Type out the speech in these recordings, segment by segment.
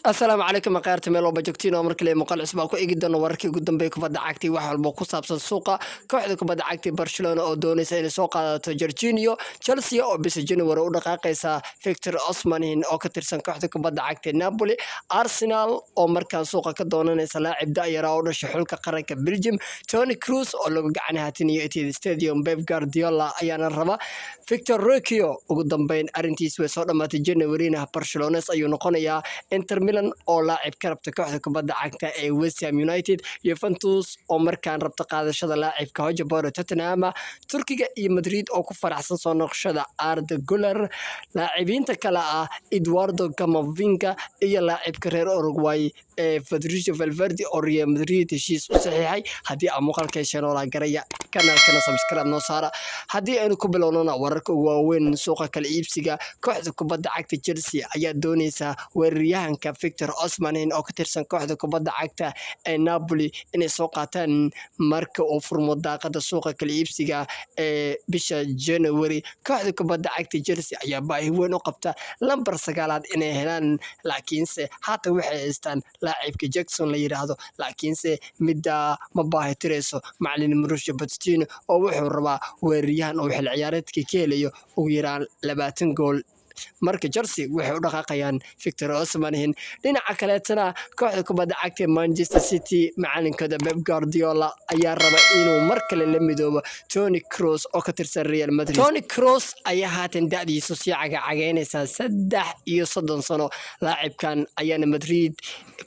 السلام عليكم مقاarta meel walba joogtiin oo markale muuqaal cusub ku eegi doono wararkii ugu dambeeyay kubadda cagta wax walba ku saabsan suuqa kooxda kubadda cagta Barcelona oo doonaysa inay soo qaadato Jorginho Chelsea oo bisha January u dhaqaaqaysa Victor Osimhen oo ka tirsan kooxda kubadda cagta Napoli Arsenal oo markaan suuqa ka doonanaysa laacib da'yar oo dhashay xulka qaranka Belgium Toni Kroos oo lagu gacan haatinayo Etihad Stadium Pep Guardiola ayaana raba Victor Roque ugu dambeyn arintiisa way soo dhamaatay January-na Barcelona ayuu noqonayaa Inter Milan oo laacib ka rabta kooxda kubadda cagta ee West Ham United Juventus oo markaan rabta qaadashada laacibka Hojbjerg Tottenham Turkiga iyo Madrid oo ku faraxsan soo noqoshada Arda Güler laacibiinta kale ah Eduardo Camavinga iyo laacibka reer Uruguay Federico Valverde oo Real Madrid heshiis u saxiixay haddii aan muuqaalka heshaan oo la garaya kanaalkana subscribe noo saara haddii aynu ku bilownona wararka ugu waaweyn suuqa kala iibsiga kooxda kubadda cagta Chelsea ayaa doonaysa weeraryahanka Victor Osimhen oo ka tirsan kooxda kubadda cagta ee Napoli inay soo qaataan marka uu furmo daaqada suuqa kala iibsiga ee bisha January kooxda kubadda cagta Chelsea ayaa baahi weyn u qabta lambar 9 inay helaan laakiinse haatan waxay haystaan laacibka Jackson la yiraahdo laakiinse midda ma baahi tirayso macallin Mauricio Pochettino oo wuxuu rabaa weeraryahan oo xil ciyaareedka ka helayo ugu yaraan 20 gool marka Chelsea waxay u dhaqaaqayaan Victor Osimhen dhinaca kaleetana kooxda kubadda cagta Manchester City macallinkooda Pep Guardiola ayaa raba inuu mar kale la midoobo Toni Kroos oo ka tirsan Real Madrid Toni Kroos ayaa haatan da'diisu si cagacageynaysa 33 sano laacibkan ayaana Madrid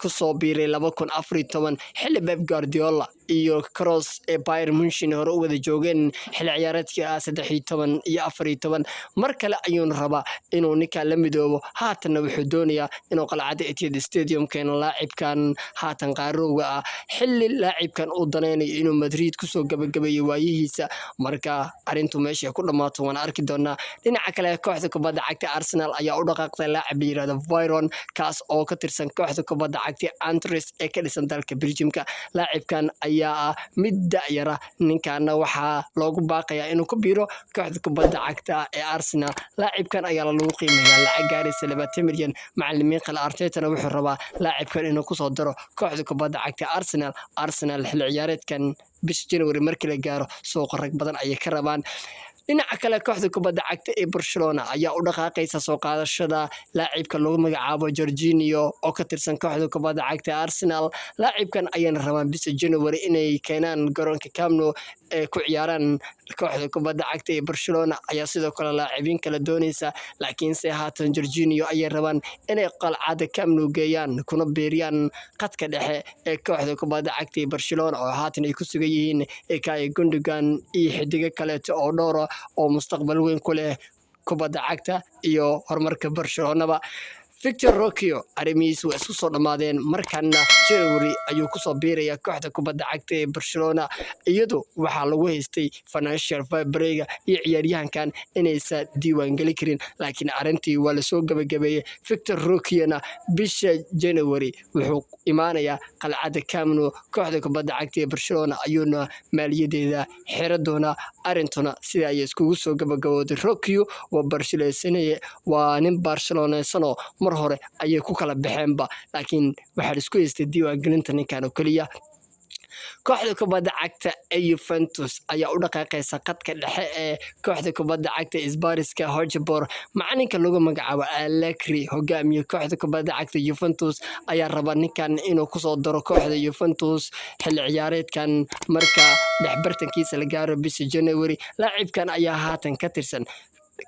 ku soo biiray 2014 xilli Pep Guardiola iyo Kroos ee Bayern Munchen hore u wada joogeen xil ciyaareedkii 13 iyo 14 mar kale ayuu rabaa inuu ninka la midoobo haatan wuxuu doonayaa inuu qalcada Etihad Stadium keeno laacibkan haatan qaarowga ah xilli laacibkan uu danaynayo inuu Madrid ku soo gabagabeeyo waayihiisa marka arintu meesha ku dhamaato waan arki doonaa dhinaca kale kooxda kubadda cagta Arsenal ayaa u dhaqaaqday laacib la yiraahdo Veron kaas oo ka tirsan kooxda kubadda cagta Antwerp ee ka dhisan dalka Belgiumka laacibkan ayaa mid da'yara ninkaana waxaa loogu baaqayaa inuu ku biiro kooxda kubadda cagta ee Arsenal laacibkan ayaa lagu qiimeeyaa lacag gaaraysa 20 milyan macallimiin kale Arteta wuxuu rabaa laacibkan inuu ku soo daro kooxda kubadda cagta Arsenal xil ciyaareedkan bisha January markii la gaaro suuq rag badan ay ka rabaan dhinaca kale kooxda kubadda cagta ee Barcelona ayaa u dhaqaaqaysa soo qaadashada laacibka lagu magacaabo Jorginho oo ka tirsan kooxda kubadda cagta Arsenal laacibkan ayaana rabaan bisha January inay keenaan garoonka Camp Nou ee ku ciyaaraan kooxda kubadda cagta ee Barcelona ayaa sidoo kale laacibiin kala doonaysa laakiinse haatan Jorginho ayay rabaan inay qalcada Camp Nou geeyaan kuna beeriyaan qadka dhexe ee kooxda kubadda cagta ee Barcelona oo haatan ay ku sugan yihiin Ilkay Gundogan iyo xidiga kale oo dhowr oo mustaqbal weyn ku leh kubadda cagta iyo horumarka Barcelona Victor Roque arrimihiisu way isku soo dhamaadeen markaana January ayuu ku soo biiraya kooxda kubadda cagta ee Barcelona iyadoo waxaa lagu haystay financial fair play iyo ciyaaryahankan inaysan diiwaan gali karin laakiin arintii waa la soo gabagabeeyay Victor Roque-na bisha January wuxuu imaanayaa qalcada Camp Nou kooxda kubadda cagta ee Barcelona ayuuna maaliyadeeda xira doona arintuna sida ay iskugu soo gabagabowday Roque waa Barcelona waa nin Barcelona sano hore ayay ku kala baxeenba laakiin waxa isku haystay diiwaan gelinta ninkan oo kaliya kooxda kubadda cagta ee Juventus ayaa u dhaqaaqaysa qadka dhexe ee kooxda kubadda cagta Isbaariska Hojbjerg macalinka lagu magacaabo Allegri hogaamiye kooxda kubadda cagta Juventus ayaa raba ninkan inuu ku soo daro kooxda Juventus xil ciyaareedkan marka dhexbartankiisa la gaaro bisha January laacibkan ayaa haatan ka tirsan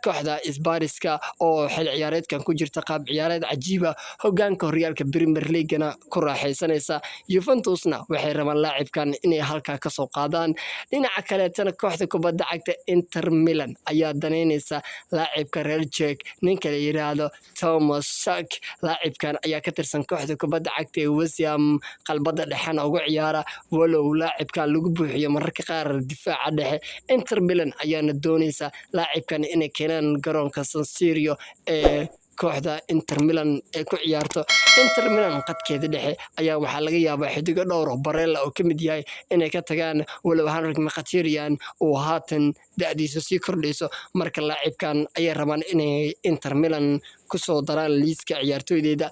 kooxda Isbaariska oo xil ciyaareedkan ku jirta qaab ciyaareed cajiiba hogaanka horyaalka Premier League-na ku raaxaysanaysa Juventusna waxay rabaan laacibkan inay halka ka soo qaadaan dhinaca kale tan kooxda kubadda cagta Inter Milan ayaa daneynaysa laacibka reer Czech ninka la yiraahdo Thomas Schack laacibkan ayaa ka tirsan kooxda kubadda cagta ee West Ham qalbada dhexana ugu ciyaara walow laacibkan lagu buuxiyo mararka qaar difaaca dhexe Inter Milan ayaana doonaysa laacibkan inay keenaan garoonka San Siro ee kooxda Inter Milan ee ku ciyaarto Inter Milan qadkeeda dhexe ayaa waxaa laga yaabaa xidigo dhowr oo Barella oo kamid yahay inay ka tagaan walow Henrik Mkhitaryan oo haatan da'diisa sii kordhayso marka laacibkan ayay rabaan inay Inter Milan ku soo daraan liiska ciyaartooydeeda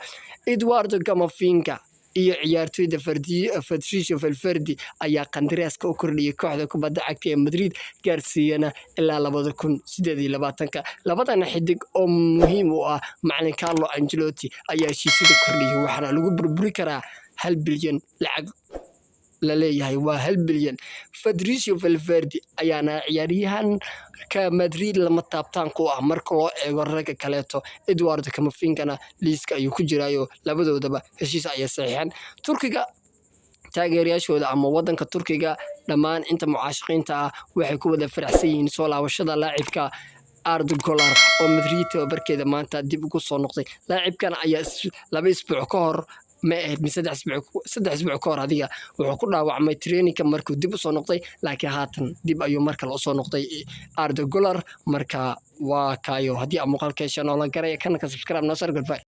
Eduardo Camavinga iyo ciyaartooyda Federico Valverde ayaa qandaraaska u kordhiyay kooxda kubadda cagta ee Madrid gaarsiiyana ilaa 2028 labadana xidig oo muhiim u ah macallin Carlo Ancelotti ayaa heshiisyada kordhiyay waxaana lagu burburi karaa 1 bilyan lacag la leeyahay waa 1 bilyan Federico Valverde ayaana ciyaaryahan ka Madrid lama taabtaan ku ah marka loo eego ragga kaleeto Eduardo Camavinga liiska ayuu ku jiraayo labadoodaba heshiis ay saxiixan Turkiga taageerayaashooda ama wadanka Turkiga dhammaan inta mucaashaqiinta ah waxay ku wada faraxsan yihiin soo laabashada laacibka Arda Güler oo Madrid tababarkeeda maanta dib ugu soo noqday laacibkan ayaa 2 isbuuc ka hor ma ahayd 3 isbuuc ka hor adiga wuxuu ku dhaawacmay training-ka markuu dib u soo noqday laakiin haatan dib ayuu markale u soo noqday Arda Güler marka waa kaayo haddii muuqaalka shanoo la garay kana subscribe noo sar goodbye